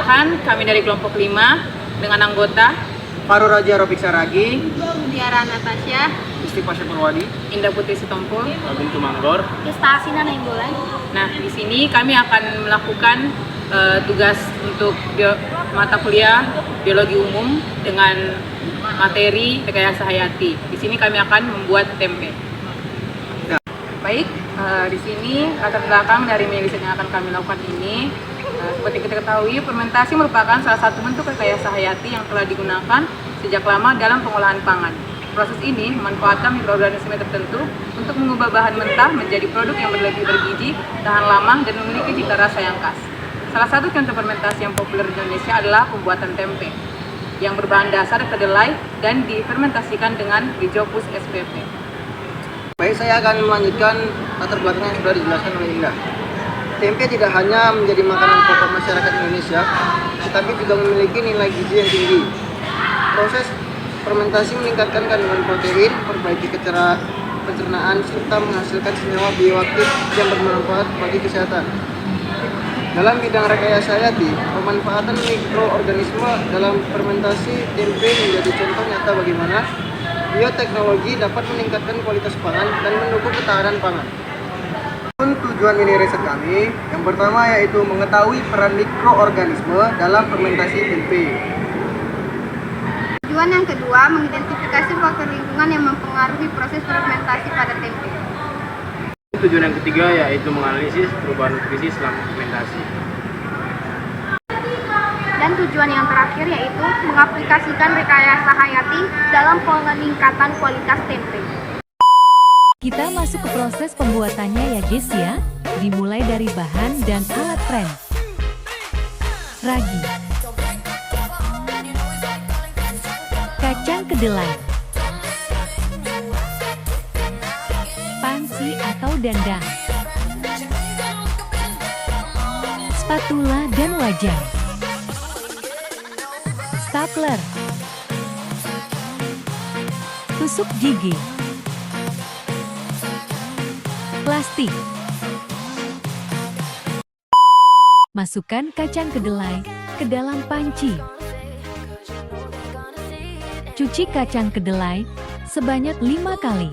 Perkenalkan, kami dari kelompok 5 dengan anggota Faru Raja Robik Saragi, Tiara Natasha, Istiqosha Purwadi, Indah Putri Sitompul. Robin Tumanggor. Desta Asina Nainggolan. Nah, di sini kami akan melakukan tugas untuk mata kuliah biologi umum dengan materi rekayasa hayati. Di sini kami akan membuat tempe. Ya. Baik, di sini latar belakang dari mini riset yang akan kami lakukan ini. Seperti kita ketahui, fermentasi merupakan salah satu bentuk rekayasa hayati yang telah digunakan sejak lama dalam pengolahan pangan. Proses ini memanfaatkan mikroorganisme tertentu untuk mengubah bahan mentah menjadi produk yang lebih bergizi, tahan lama, dan memiliki cita rasa yang khas. Salah satu contoh fermentasi yang populer di Indonesia adalah pembuatan tempe, yang berbahan dasar kedelai dan difermentasikan dengan Rhizopus spp. Baik, saya akan melanjutkan latar belakang yang sudah dijelaskan oleh Indah. Tempe tidak hanya menjadi makanan pokok masyarakat Indonesia, tetapi juga memiliki nilai gizi yang tinggi. Proses fermentasi meningkatkan kandungan protein, perbaiki pencernaan, serta menghasilkan senyawa bioaktif yang bermanfaat bagi kesehatan. Dalam bidang rekayasa hayati, pemanfaatan mikroorganisme dalam fermentasi tempe menjadi contoh nyata bagaimana bioteknologi dapat meningkatkan kualitas pangan dan mendukung ketahanan pangan. Tujuan mini riset kami, yang pertama yaitu mengetahui peran mikroorganisme dalam fermentasi tempe. Tujuan yang kedua, mengidentifikasi faktor lingkungan yang mempengaruhi proses fermentasi pada tempe. Tujuan yang ketiga yaitu menganalisis perubahan nutrisi selama fermentasi. Dan tujuan yang terakhir yaitu mengaplikasikan rekayasa hayati dalam peningkatan kualitas tempe. Kita masuk ke proses pembuatannya ya guys ya. Dimulai dari bahan dan alat rem. Ragi, kacang kedelai, panci atau dandang, spatula dan wajan, stapler, tusuk gigi, plastik. Masukkan kacang kedelai ke dalam panci. Cuci kacang kedelai sebanyak 5 kali.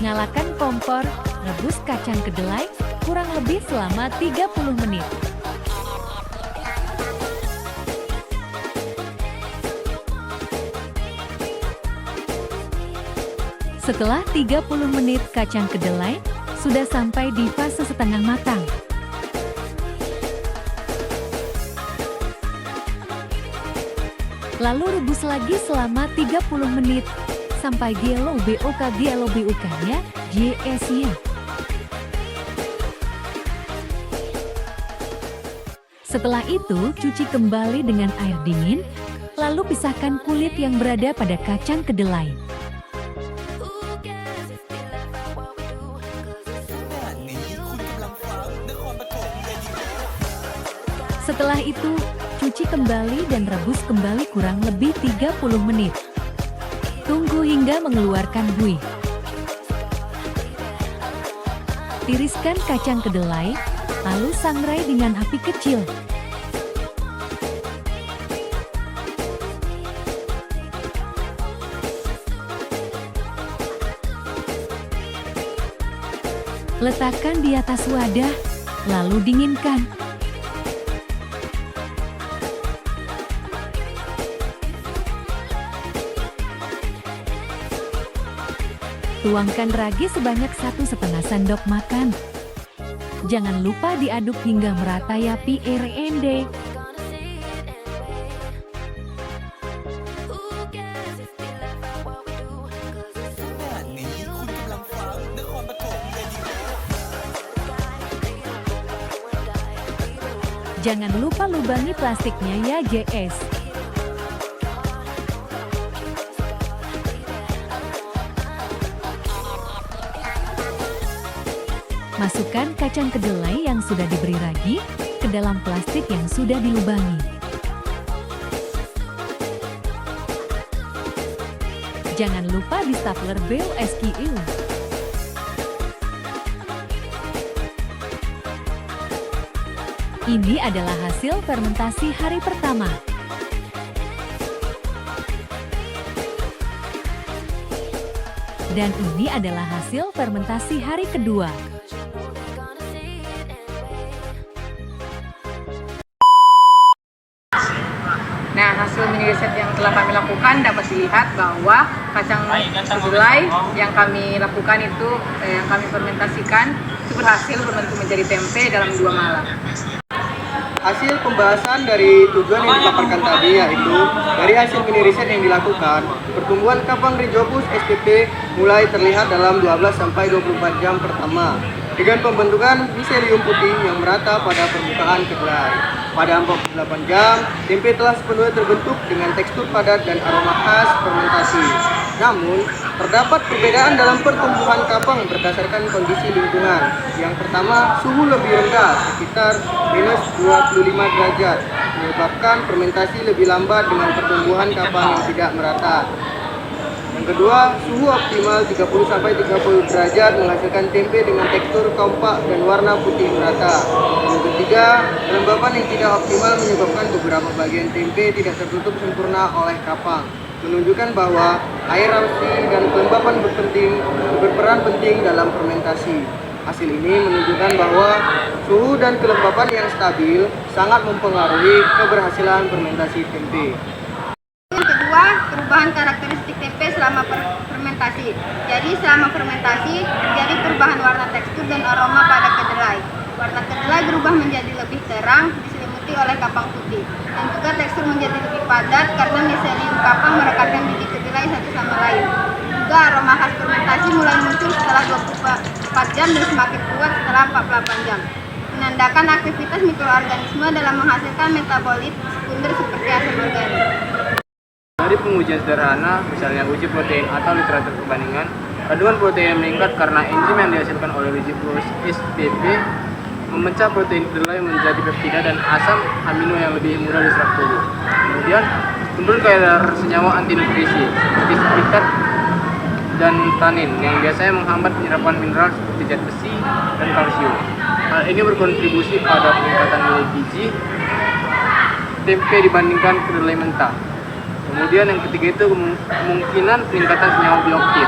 Nyalakan kompor, rebus kacang kedelai kurang lebih selama 30 menit. Setelah 30 menit kacang kedelai sudah sampai di fase setengah matang. Lalu rebus lagi selama 30 menit sampai GLOBOK-nya JS-nya. Setelah itu, cuci kembali dengan air dingin, lalu pisahkan kulit yang berada pada kacang kedelai. Setelah itu, cuci kembali dan rebus kembali kurang lebih 30 menit. Tunggu hingga mengeluarkan buih. Tiriskan kacang kedelai, lalu sangrai dengan api kecil. Letakkan di atas wadah, lalu dinginkan. Tuangkan ragi sebanyak 1,5 sendok makan. Jangan lupa diaduk hingga merata ya PRND. Jangan lupa lubangi plastiknya ya JS. Masukkan kacang kedelai yang sudah diberi ragi ke dalam plastik yang sudah dilubangi. Jangan lupa di stapler BUSKIU. Ini adalah hasil fermentasi hari pertama. Dan ini adalah hasil fermentasi hari kedua. Nah, hasil mini riset yang telah kami lakukan dapat dilihat bahwa kacang kedelai yang kami lakukan itu, yang kami fermentasikan, itu berhasil berbentuk menjadi tempe dalam 2 malam. Hasil pembahasan dari tujuan yang dipaparkan tadi, yaitu dari hasil mini riset yang dilakukan, pertumbuhan kapang Rhizopus spp mulai terlihat dalam 12-24 jam pertama dengan pembentukan miselium putih yang merata pada permukaan kedelai. Pada 48 jam, tempe telah sepenuhnya terbentuk dengan tekstur padat dan aroma khas fermentasi. Namun, terdapat perbedaan dalam pertumbuhan kapang berdasarkan kondisi lingkungan. Yang pertama, suhu lebih rendah, sekitar minus 25 derajat, menyebabkan fermentasi lebih lambat dengan pertumbuhan kapang yang tidak merata. Yang kedua, suhu optimal 30-30 derajat menghasilkan tempe dengan tekstur kompak dan warna putih merata. Yang ketiga, kelembapan yang tidak optimal menyebabkan beberapa bagian tempe tidak tertutup sempurna oleh kapang, menunjukkan bahwa aerasi dan kelembapan berperan penting dalam fermentasi. Hasil ini menunjukkan bahwa suhu dan kelembapan yang stabil sangat mempengaruhi keberhasilan fermentasi tempe. Yang kedua, perubahan karakteristik tempe selama fermentasi. Jadi selama fermentasi terjadi perubahan warna tekstur dan aroma pada kedelai. Warna kedelai berubah menjadi lebih terang, diselimuti oleh kapang putih. Dan juga tekstur menjadi lebih padat karena miselium kapang merekatkan biji kedelai satu sama lain. Juga aroma khas fermentasi mulai muncul setelah 24 jam dan semakin kuat setelah 48 jam. Menandakan aktivitas mikroorganisme dalam menghasilkan metabolit sekunder seperti asam organik. Dari pengujian sederhana, misalnya uji protein atau literatur perbandingan, kandungan protein meningkat karena enzim yang dihasilkan oleh Rhizopus spp memecah protein kedelai menjadi peptida dan asam amino yang lebih mudah diserap tubuh. Kemudian, turun kadar senyawa anti nutrisi seperti citrikat dan tanin yang biasanya menghambat penyerapan mineral seperti zat besi dan kalsium. Hal ini berkontribusi pada peningkatan nilai gizi tempe dibandingkan kedelai mentah. Kemudian yang ketiga itu kemungkinan peningkatan senyawa bioaktif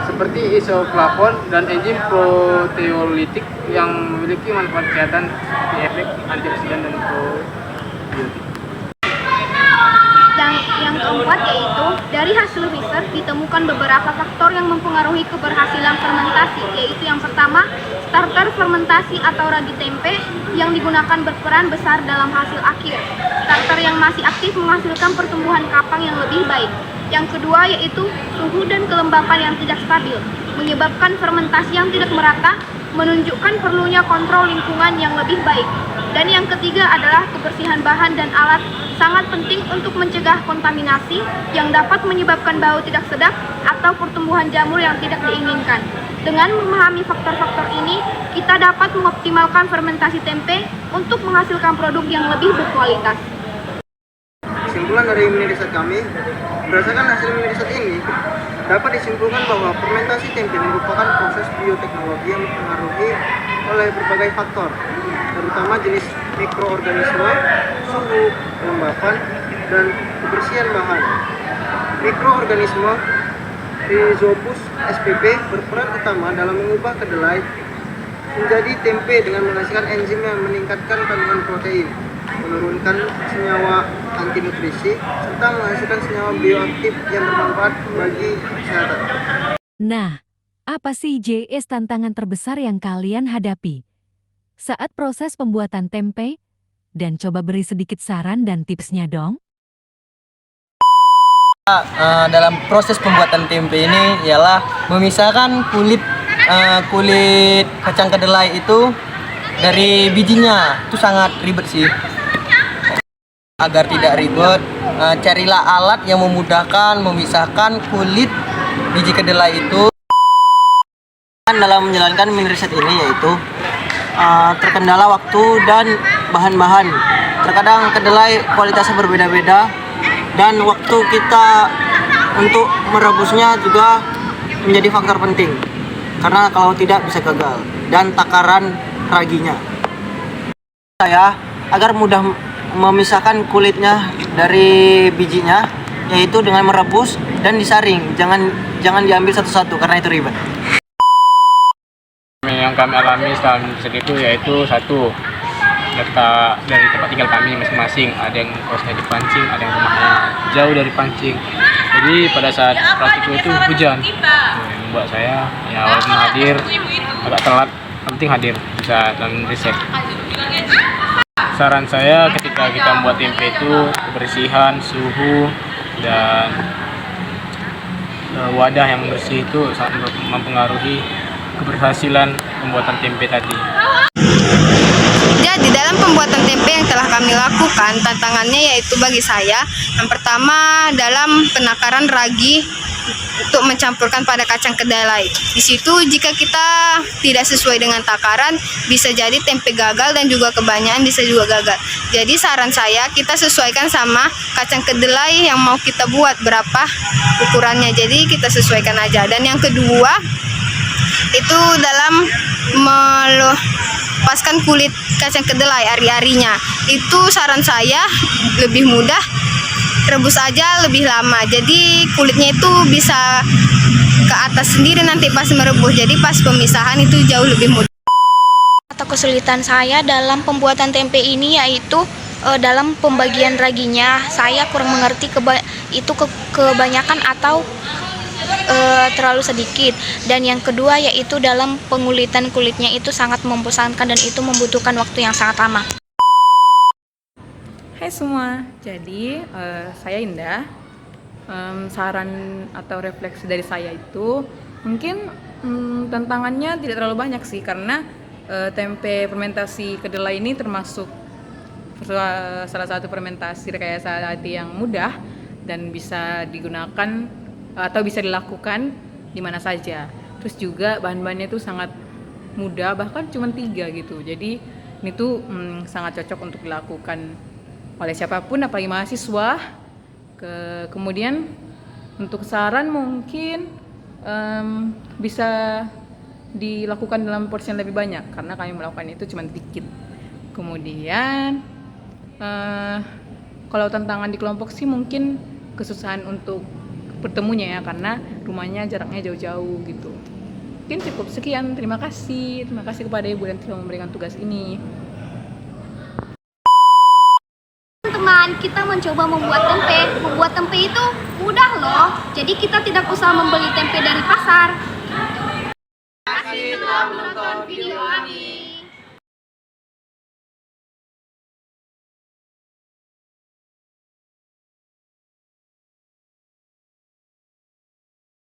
seperti isoflavon dan enzim proteolitik yang memiliki manfaat kesehatan seperti efek antioksidan dan probiotik. Yang keempat yaitu dari hasil riset ditemukan beberapa faktor yang mempengaruhi keberhasilan fermentasi, yaitu yang pertama, starter fermentasi atau ragi tempe yang digunakan berperan besar dalam hasil akhir. Starter yang masih aktif menghasilkan pertumbuhan kapang yang lebih baik. Yang kedua yaitu suhu dan kelembapan yang tidak stabil, menyebabkan fermentasi yang tidak merata, menunjukkan perlunya kontrol lingkungan yang lebih baik. Dan yang ketiga adalah kebersihan bahan dan alat, sangat penting untuk mencegah kontaminasi yang dapat menyebabkan bau tidak sedap atau pertumbuhan jamur yang tidak diinginkan. Dengan memahami faktor-faktor ini, kita dapat mengoptimalkan fermentasi tempe untuk menghasilkan produk yang lebih berkualitas. Kesimpulan dari mini riset kami, berdasarkan hasil mini riset ini, dapat disimpulkan bahwa fermentasi tempe merupakan proses bioteknologi yang dipengaruhi oleh berbagai faktor, terutama jenis mikroorganisme, suhu, kelembapan, dan kebersihan bahan. Mikroorganisme Rhizopus spp berperan utama dalam mengubah kedelai menjadi tempe dengan menghasilkan enzim yang meningkatkan kandungan protein, menurunkan senyawa anti nutrisi, serta menghasilkan senyawa bioaktif yang bermanfaat bagi kesehatan. Nah, apa sih JS tantangan terbesar yang kalian hadapi saat proses pembuatan tempe? Dan coba beri sedikit saran dan tipsnya dong. Dalam proses pembuatan tempe ini ialah memisahkan kulit kacang kedelai itu dari bijinya. Itu sangat ribet sih. Agar tidak ribet, carilah alat yang memudahkan memisahkan kulit biji kedelai itu. Dalam menjalankan mini riset ini yaitu terkendala waktu dan bahan-bahan. Terkadang kedelai kualitasnya berbeda-beda dan waktu kita untuk merebusnya juga menjadi faktor penting. Karena kalau tidak bisa gagal. Dan takaran raginya. Saya agar mudah memisahkan kulitnya dari bijinya, yaitu dengan merebus dan disaring. Jangan diambil satu-satu karena itu ribet. Yang kami alami setelah menyisir itu yaitu satu, letak dari tempat tinggal kami masing-masing. Ada yang kosnya dipancing, ada yang rumahnya jauh dari pancing. Jadi pada saat praktikum itu hujan, yang membuat saya ya walaupun hadir agak telat, yang penting hadir bisa dalam riset. Saran saya ketika kita membuat tempe itu kebersihan, suhu, dan wadah yang bersih itu sangat mempengaruhi keberhasilan pembuatan tempe tadi. Jadi dalam pembuatan tempe yang telah kami lakukan, tantangannya yaitu bagi saya, yang pertama dalam penakaran ragi untuk mencampurkan pada kacang kedelai. Di situ jika kita tidak sesuai dengan takaran, bisa jadi tempe gagal dan juga kebanyakan bisa juga gagal. Jadi saran saya kita sesuaikan sama kacang kedelai yang mau kita buat berapa ukurannya. Jadi kita sesuaikan aja. Dan yang kedua itu dalam melepaskan kulit kacang kedelai ari-arinya. Itu saran saya lebih mudah, rebus aja lebih lama, jadi kulitnya itu bisa ke atas sendiri nanti pas merebus, jadi pas pemisahan itu jauh lebih mudah. Atau kesulitan saya dalam pembuatan tempe ini yaitu dalam pembagian raginya. Saya kurang mengerti kebanyakan atau terlalu sedikit. Dan yang kedua yaitu dalam pengulitan kulitnya itu sangat membosankan dan itu membutuhkan waktu yang sangat lama. Hai semua, jadi saya Indah. Saran atau refleksi dari saya itu mungkin tantangannya tidak terlalu banyak sih, karena tempe fermentasi kedelai ini termasuk salah satu fermentasi rekayasa hati yang mudah dan bisa digunakan atau bisa dilakukan di mana saja. Terus juga bahan-bahannya itu sangat mudah, bahkan cuma 3 gitu. Jadi ini tuh sangat cocok untuk dilakukan oleh siapapun, apalagi mahasiswa. Kemudian untuk saran mungkin bisa dilakukan dalam porsi yang lebih banyak, karena kami melakukan itu cuma sedikit. Kemudian kalau tantangan di kelompok sih mungkin kesusahan untuk bertemunya ya, karena rumahnya jaraknya jauh-jauh gitu. Mungkin cukup sekian, terima kasih kepada Ibu yang telah memberikan tugas ini. Teman-teman, kita mencoba membuat tempe. Membuat tempe itu mudah loh. Jadi kita tidak usah membeli tempe dari pasar. Terima kasih telah menonton video